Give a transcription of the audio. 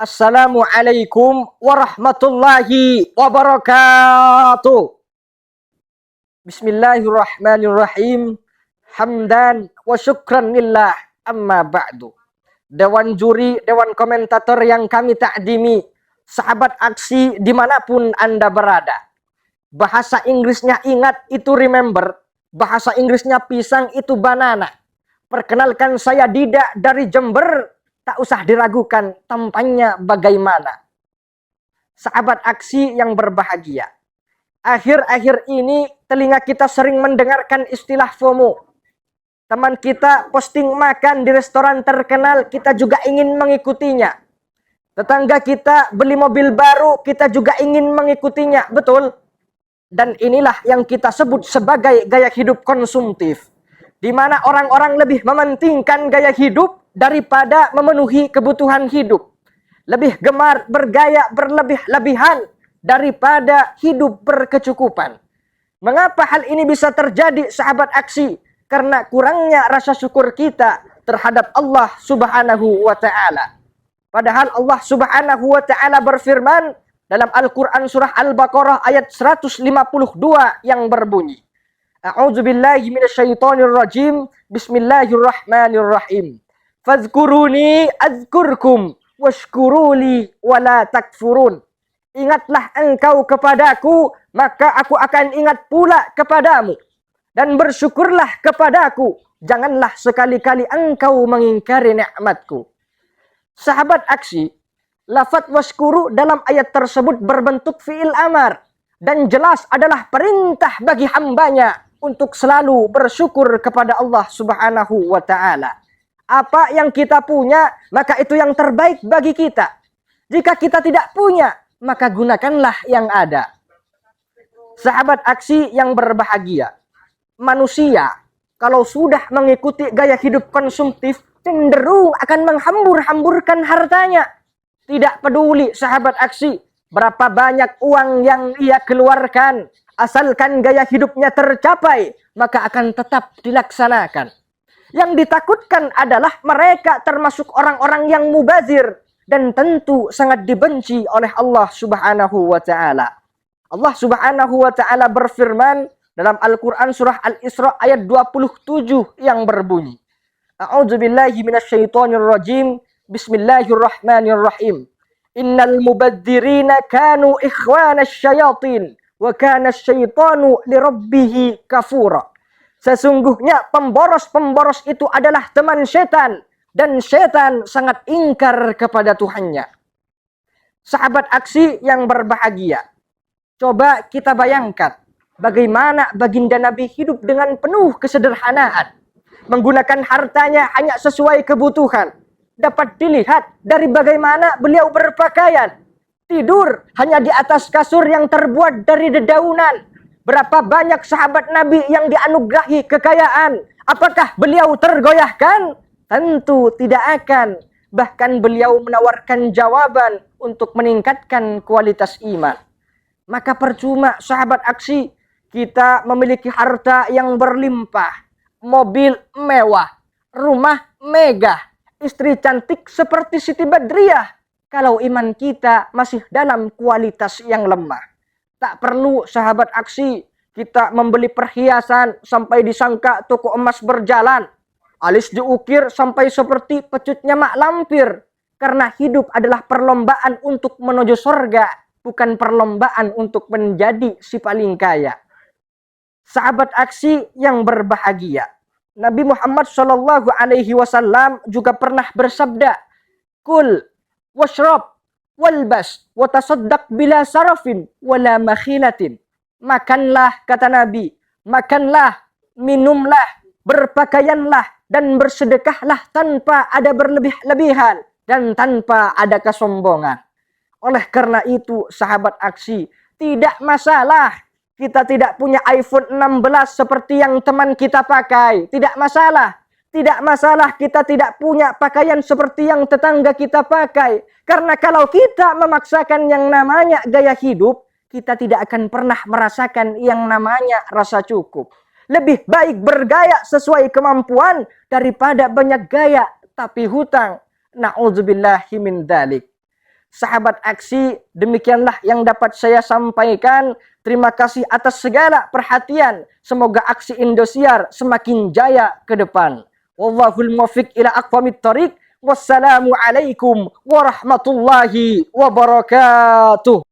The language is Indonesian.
Assalamualaikum warahmatullahi wabarakatuh. Bismillahirrahmanirrahim. Hamdan wa syukran lillah, amma ba'du. Dewan juri, dewan komentator yang kami takdimi, sahabat aksi dimanapun Anda berada. Bahasa Inggrisnya ingat itu remember, bahasa Inggrisnya pisang itu banana. Perkenalkan, saya Dida dari Jember. Tak usah diragukan tampannya bagaimana. Sahabat aksi yang berbahagia, akhir-akhir ini telinga kita sering mendengarkan istilah FOMO. Teman kita posting makan di restoran terkenal, kita juga ingin mengikutinya. Tetangga kita beli mobil baru, kita juga ingin mengikutinya, betul? Dan inilah yang kita sebut sebagai gaya hidup konsumtif, di mana orang-orang lebih mementingkan gaya hidup daripada memenuhi kebutuhan hidup. Lebih gemar bergaya berlebih-lebihan daripada hidup berkecukupan. Mengapa hal ini bisa terjadi, sahabat aksi? Karena kurangnya rasa syukur kita terhadap Allah Subhanahu wa Ta'ala. Padahal Allah Subhanahu wa Ta'ala berfirman dalam Al-Quran surah Al-Baqarah ayat 152 yang berbunyi, A'udzubillahi minasyaitonirrajim, Bismillahirrahmanirrahim. Fadhkuruni azkurkum washkuruli wala takfurun. Ingatlah engkau kepadaku, maka aku akan ingat pula kepadamu. Dan bersyukurlah kepadaku, janganlah sekali-kali engkau mengingkari nikmatku. Sahabat aksi, lafaz washkuru dalam ayat tersebut berbentuk fi'il amar, dan jelas adalah perintah bagi hambanya untuk selalu bersyukur kepada Allah Subhanahu wa Ta'ala. Apa yang kita punya, maka itu yang terbaik bagi kita. Jika kita tidak punya, maka gunakanlah yang ada. Sahabat aksi yang berbahagia, manusia kalau sudah mengikuti gaya hidup konsumtif, cenderung akan menghambur-hamburkan hartanya. Tidak peduli, sahabat aksi, berapa banyak uang yang ia keluarkan, asalkan gaya hidupnya tercapai, maka akan tetap dilaksanakan. Yang ditakutkan adalah mereka termasuk orang-orang yang mubazir dan tentu sangat dibenci oleh Allah Subhanahu wa Ta'ala. Allah Subhanahu wa Ta'ala berfirman dalam Al-Quran surah Al-Isra ayat 27 yang berbunyi, A'udzubillahi minasyaitonirrajim, Bismillahirrahmanirrahim. Innal mubadzirina kanu ikhwanasy syayatin wa kana asyaitanu lirabbih kafura. Sesungguhnya pemboros-pemboros itu adalah teman setan, dan setan sangat ingkar kepada Tuhannya. Sahabat aksi yang berbahagia, coba kita bayangkan bagaimana baginda Nabi hidup dengan penuh kesederhanaan. Menggunakan hartanya hanya sesuai kebutuhan. Dapat dilihat dari bagaimana beliau berpakaian. Tidur hanya di atas kasur yang terbuat dari dedaunan. Berapa banyak sahabat Nabi yang dianugerahi kekayaan. Apakah beliau tergoyahkan? Tentu tidak akan. Bahkan beliau menawarkan jawaban untuk meningkatkan kualitas iman. Maka percuma, sahabat aksi, kita memiliki harta yang berlimpah, mobil mewah, rumah megah, istri cantik seperti Siti Badriah, kalau iman kita masih dalam kualitas yang lemah. Tak perlu, sahabat aksi, kita membeli perhiasan sampai disangka toko emas berjalan. Alis diukir sampai seperti pecutnya mak lampir. Karena hidup adalah perlombaan untuk menuju surga, bukan perlombaan untuk menjadi si paling kaya. Sahabat aksi yang berbahagia, Nabi Muhammad SAW juga pernah bersabda, Kul washrab walbas watasaddaq bila sarafin wala makhilatin. Makanlah, kata Nabi, makanlah, minumlah, berpakaianlah, dan bersedekahlah tanpa ada berlebih-lebihan dan tanpa ada kesombongan. Oleh karena itu, sahabat aksi, tidak masalah kita tidak punya iPhone 16 seperti yang teman kita pakai. Tidak masalah. Tidak masalah kita tidak punya pakaian seperti yang tetangga kita pakai. Karena kalau kita memaksakan yang namanya gaya hidup, kita tidak akan pernah merasakan yang namanya rasa cukup. Lebih baik bergaya sesuai kemampuan daripada banyak gaya tapi hutang. Na'udzubillahi min dzalik. sahabat aksi, demikianlah yang dapat saya sampaikan. Terima kasih atas segala perhatian. Semoga aksi Indosiar semakin jaya ke depan. Wallahul muwaffiq ila aqwamit thoriq. Wassalamualaikum warahmatullahi wabarakatuh.